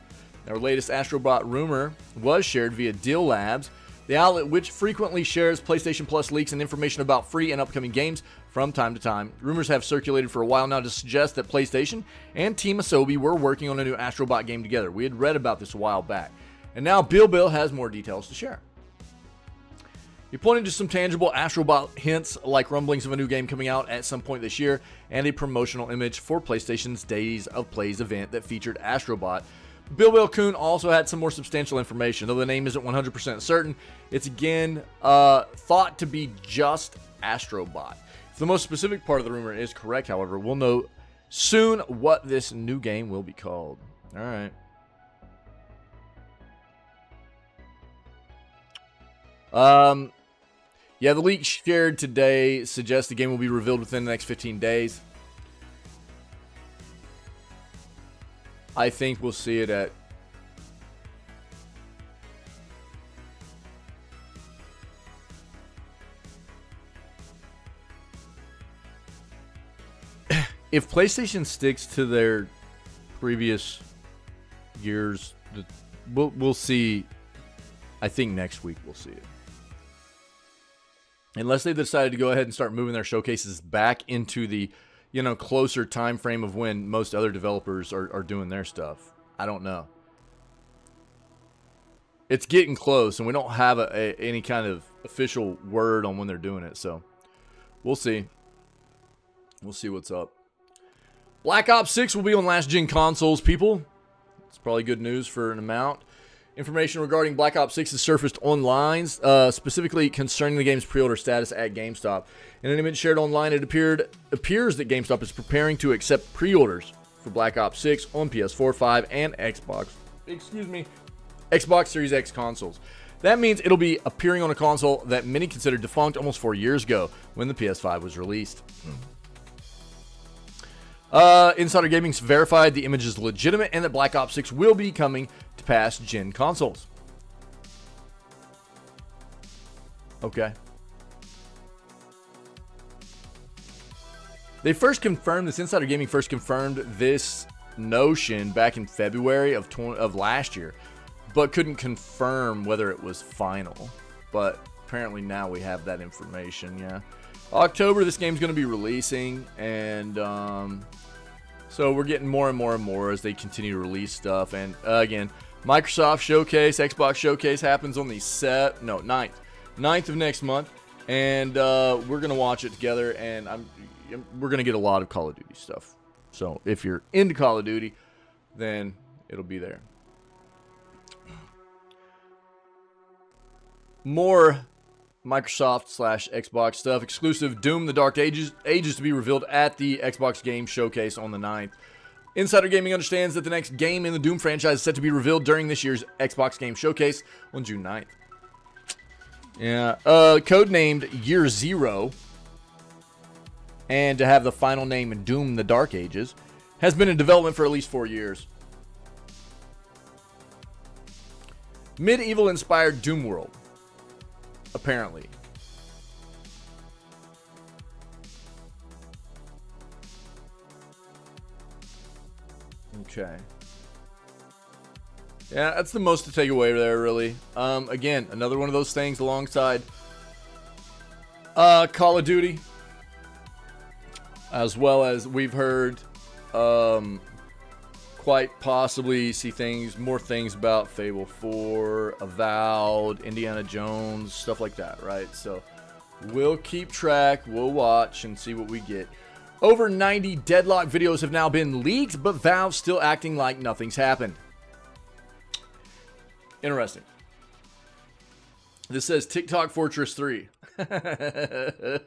Our latest Astrobot rumor was shared via Deal Labs, the outlet which frequently shares PlayStation Plus leaks and information about free and upcoming games from time to time. Rumors have circulated for a while now to suggest that PlayStation and Team Asobi were working on a new Astrobot game together. We had read about this a while back. And now Bill has more details to share. He pointed to some tangible Astrobot hints like rumblings of a new game coming out at some point this year and a promotional image for PlayStation's Days of Plays event that featured Astrobot. Bill Kuhn also had some more substantial information. Though the name isn't 100% certain, it's again thought to be just Astrobot. If the most specific part of the rumor is correct, however, we'll know soon what this new game will be called. All right. Yeah, the leak shared today suggests the game will be revealed within the next 15 days. I think we'll see it at... If PlayStation sticks to their previous years, we'll see. I think next week we'll see it. Unless they decided to go ahead and start moving their showcases back into the, closer time frame of when most other developers are doing their stuff. I don't know. It's getting close, and we don't have any kind of official word on when they're doing it, so we'll see. We'll see what's up. Black Ops 6 will be on last-gen consoles, people. It's probably good news for an amount. Information regarding Black Ops 6 has surfaced online, specifically concerning the game's pre-order status at GameStop. In an image shared online, it appears that GameStop is preparing to accept pre-orders for Black Ops 6 on PS4, 5, and Xbox Series X consoles. That means it'll be appearing on a console that many considered defunct almost 4 years ago when the PS5 was released. Insider Gaming's verified the image is legitimate and that Black Ops 6 will be coming to past-gen consoles. Okay. Insider Gaming first confirmed this notion back in February of last year, but couldn't confirm whether it was final. But apparently now we have that information, yeah. October, this game's going to be releasing, and So we're getting more and more and more as they continue to release stuff. And again, Microsoft Showcase, Xbox Showcase happens on the 9th of next month. And we're going to watch it together. And we're going to get a lot of Call of Duty stuff. So if you're into Call of Duty, then it'll be there. More Microsoft/Xbox stuff. Exclusive Doom The Dark Ages to be revealed at the Xbox Game Showcase on the 9th. Insider Gaming understands that the next game in the Doom franchise is set to be revealed during this year's Xbox Game Showcase on June 9th. Yeah, codenamed Year Zero, and to have the final name Doom The Dark Ages, has been in development for at least 4 years. Medieval-inspired Doom world, apparently. Okay. Yeah, that's the most to take away there, really. Again, another one of those things alongside Call of Duty, as well as we've heard quite possibly see more things about Fable 4, Avowed, Indiana Jones, stuff like that, right? So we'll keep track, we'll watch and see what we get. Over 90 Deadlock videos have now been leaked, but Valve's still acting like nothing's happened. Interesting. This says TikTok Fortress 3. Over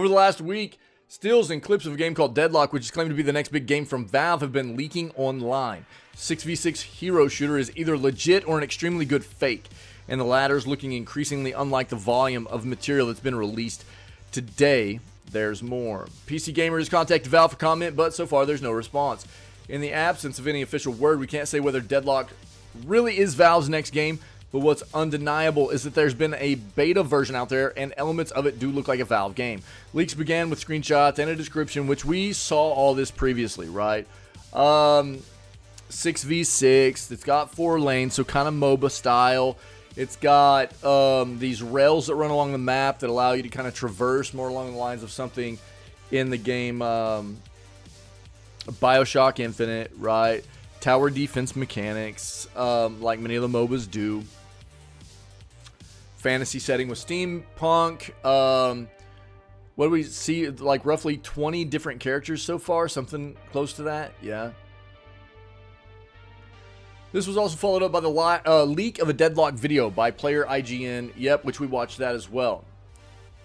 the last week, stills and clips of a game called Deadlock, which is claimed to be the next big game from Valve, have been leaking online. 6v6 hero shooter is either legit or an extremely good fake, and the latter is looking increasingly unlike the volume of material that's been released. Today, there's more. PC Gamer has contacted Valve for comment, but so far there's no response. In the absence of any official word, we can't say whether Deadlock really is Valve's next game, but what's undeniable is that there's been a beta version out there, and elements of it do look like a Valve game. Leaks began with screenshots and a description, which we saw all this previously, right? 6v6, it's got 4 lanes, so kind of MOBA style. It's got these rails that run along the map that allow you to kind of traverse more along the lines of something in the game BioShock Infinite, right? Tower defense mechanics, like many of the MOBAs do. Fantasy setting with steampunk. What do we see? Like roughly 20 different characters so far, something close to that. Yeah. This was also followed up by the leak of a Deadlock video by player IGN. Yep, which we watched that as well.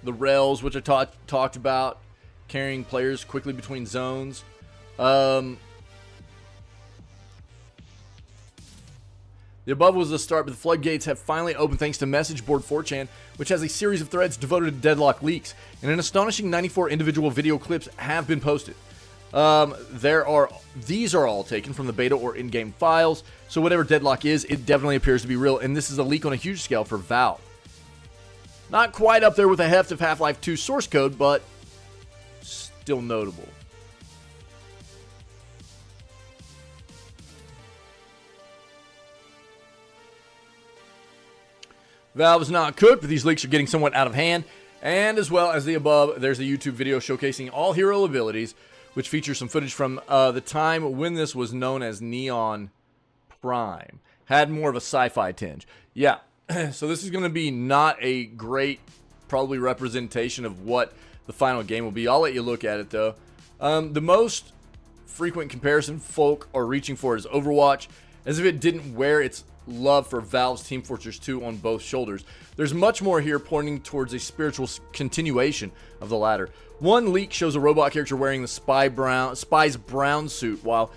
The rails, which I talked about, carrying players quickly between zones. The above was the start, but the floodgates have finally opened thanks to message board 4chan, which has a series of threads devoted to Deadlock leaks, and an astonishing 94 individual video clips have been posted. These are all taken from the beta or in-game files, so whatever Deadlock is, it definitely appears to be real, and this is a leak on a huge scale for Valve. Not quite up there with the heft of Half-Life 2 source code, but still notable. Valve is not cooked, but these leaks are getting somewhat out of hand. And as well as the above, there's a YouTube video showcasing all hero abilities, which features some footage from the time when this was known as Neon Prime. Had more of a sci-fi tinge. Yeah, so this is going to be not a great, probably representation of what the final game will be. I'll let you look at it, though. The most frequent comparison folk are reaching for is Overwatch, as if it didn't wear its love for Valve's Team Fortress 2 on both shoulders. There's much more here pointing towards a spiritual continuation of the latter. One leak shows a robot character wearing the Spy's brown suit, while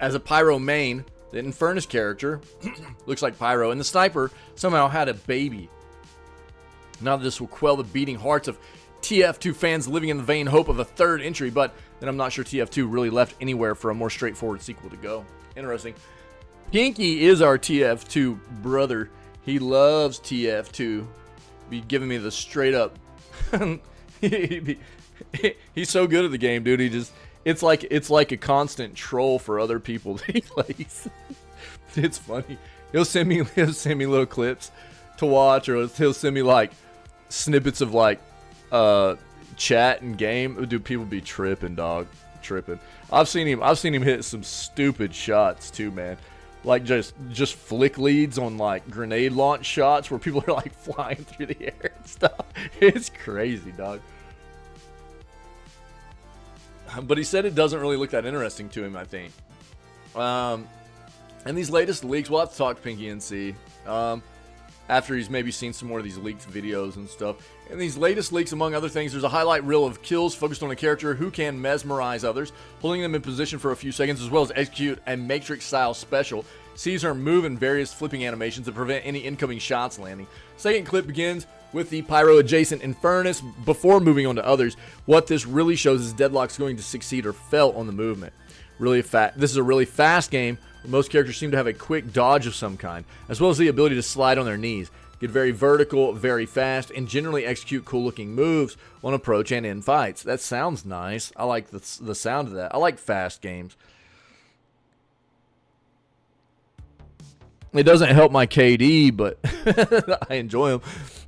as a Pyro main, the Infernus character looks like Pyro, and the Sniper somehow had a baby. Now this will quell the beating hearts of TF2 fans living in the vain hope of a third entry, but then I'm not sure TF2 really left anywhere for a more straightforward sequel to go. Interesting. Pinky is our TF2 brother. He loves TF2. Be giving me the straight up. He's so good at the game, dude. It's like a constant troll for other people that he plays. It's funny. He'll send me little clips to watch, or he'll send me like snippets of like chat and game. Dude, people be tripping, dog. tripping. I've seen him hit some stupid shots too, man. Like just flick leads on like grenade launch shots where people are like flying through the air and stuff. It's crazy, dog. But he said it doesn't really look that interesting to him, I think. And these latest leaks, we'll have to talk to Pinky and see. After he's maybe seen some more of these leaked videos and stuff. In these latest leaks, among other things, there's a highlight reel of kills focused on a character who can mesmerize others, holding them in position for a few seconds, as well as execute a Matrix-style special. Sees her move in various flipping animations to prevent any incoming shots landing. Second clip begins with the pyro-adjacent Infernus before moving on to others. What this really shows is Deadlock's going to succeed or fail on the movement. This is a really fast game. Most characters seem to have a quick dodge of some kind, as well as the ability to slide on their knees, get very vertical, very fast, and generally execute cool-looking moves on approach and in fights. That sounds nice. I like the sound of that. I like fast games. It doesn't help my KD, but I enjoy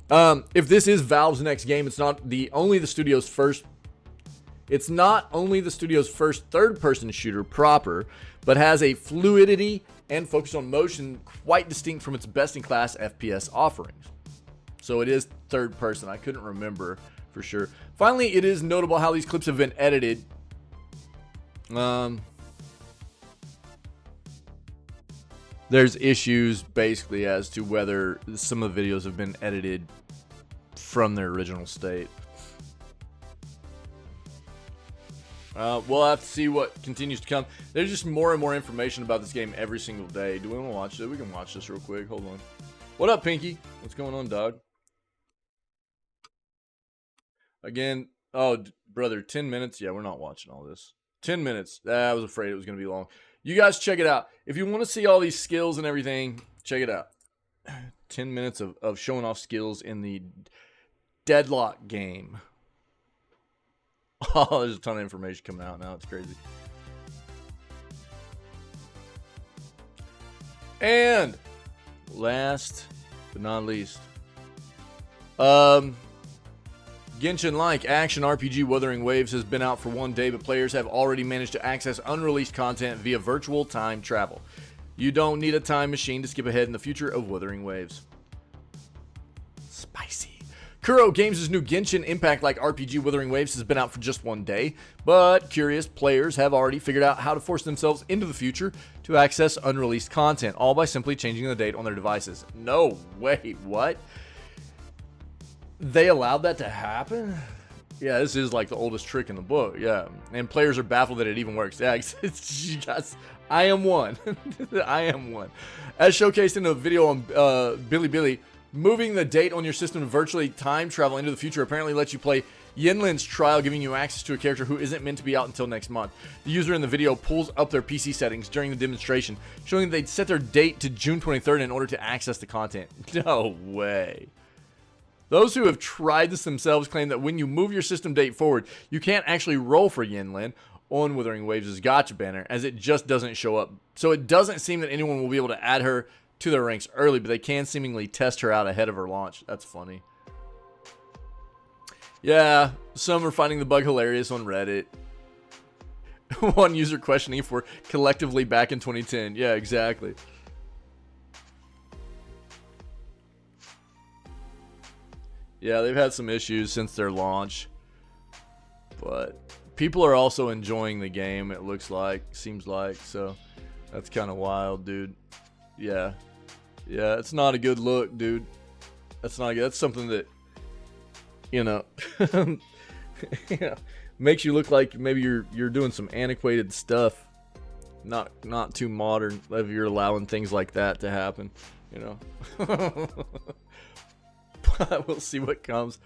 them. If this is Valve's next game, it's not only the studio's first third-person shooter proper, but has a fluidity and focus on motion quite distinct from its best-in-class FPS offerings. So it is third-person. I couldn't remember for sure. Finally, it is notable how these clips have been edited. There's issues basically as to whether some of the videos have been edited from their original state. We'll have to see what continues to come. There's just more and more information about this game every single day. Do we want to watch it? We can watch this real quick. Hold on. What up, Pinky? What's going on, dog? Again, oh, brother, 10 minutes? Yeah, we're not watching all this. 10 minutes. I was afraid it was going to be long. You guys check it out. If you want to see all these skills and everything, check it out. 10 minutes of showing off skills in the Deadlock game. Oh, there's a ton of information coming out now. It's crazy. And last but not least, Genshin-like action RPG Wuthering Waves has been out for 1 day, but players have already managed to access unreleased content via virtual time travel. You don't need a time machine to skip ahead in the future of Wuthering Waves. Spicy. Kuro Games' new Genshin Impact-like RPG Wuthering Waves has been out for just 1 day, but curious players have already figured out how to force themselves into the future to access unreleased content, all by simply changing the date on their devices. No way, what? They allowed that to happen? Yeah, this is like the oldest trick in the book, yeah. And players are baffled that it even works. Yeah, I am one. I am one. As showcased in a video on Bilibili, moving the date on your system to virtually time travel into the future apparently lets you play Yinlin's trial, giving you access to a character who isn't meant to be out until next month. The user in the video pulls up their PC settings during the demonstration, showing that they'd set their date to June 23rd in order to access the content. No way. Those who have tried this themselves claim that when you move your system date forward, you can't actually roll for Yinlin on Wuthering Waves' gotcha banner, as it just doesn't show up. So it doesn't seem that anyone will be able to add her to their ranks early, but they can seemingly test her out ahead of her launch. That's funny. Yeah, some are finding the bug hilarious on Reddit. One user questioning if we're collectively back in 2010. Yeah, exactly. Yeah, they've had some issues since their launch, but people are also enjoying the game, it looks like, seems like, so that's kind of wild, dude. Yeah, it's not a good look, dude. That's not good. That's something that, you know, makes you look like maybe you're doing some antiquated stuff, not too modern, if you're allowing things like that to happen, you know. We'll see what comes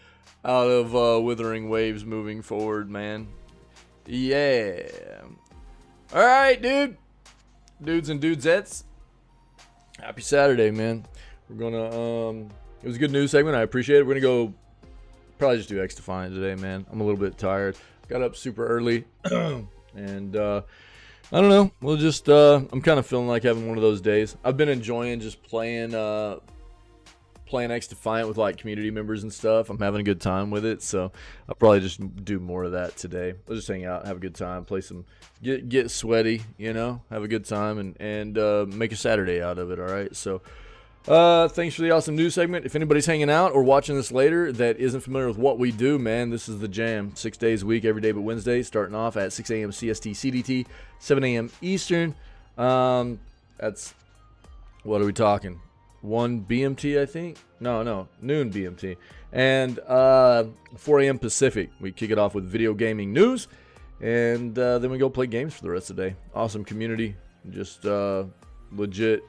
out of Wuthering Waves moving forward, man. Yeah. All right, dudes and dudesettes. Happy Saturday, man. We're gonna it was a good news segment. I appreciate it. We're gonna go probably just do X-Defiant today, man. I'm a little bit tired. Got up super early, and I don't know. We'll just I'm kind of feeling like having one of those days. I've been enjoying just playing playing X Defiant with like community members and stuff. I'm having a good time with it, so I'll probably just do more of that today. We'll just hang out, have a good time, play some, get sweaty, you know, have a good time, and make a Saturday out of it. All right, so. Thanks for the awesome news segment. If anybody's hanging out or watching this later that isn't familiar with what we do, man, this is the jam. 6 days a week, every day but Wednesday, starting off at 6 a.m. CST CDT, 7 a.m. Eastern. That's, what are we talking? 1 BMT, I think? No, noon BMT. And 4 a.m. Pacific. We kick it off with video gaming news, and then we go play games for the rest of the day. Awesome community, just legit.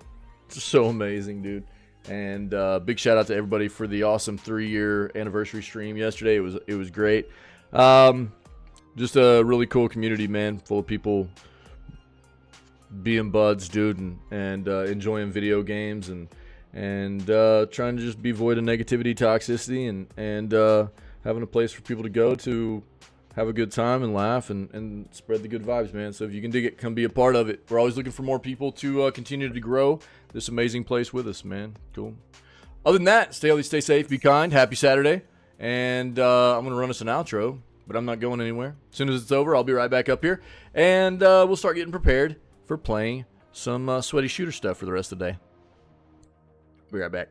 So amazing, dude. And big shout out to everybody for the awesome 3-year anniversary stream yesterday. It was great. Just a really cool community, man, full of people being buds, dude, and enjoying video games and trying to just be void of negativity, toxicity, and having a place for people to go to have a good time and laugh and spread the good vibes, man. So if you can dig it, come be a part of it. We're always looking for more people to continue to grow this amazing place with us, man. Cool. Other than that, stay healthy, stay safe, be kind. Happy Saturday. And I'm going to run us an outro, but I'm not going anywhere. As soon as it's over, I'll be right back up here. And we'll start getting prepared for playing some sweaty shooter stuff for the rest of the day. Be right back.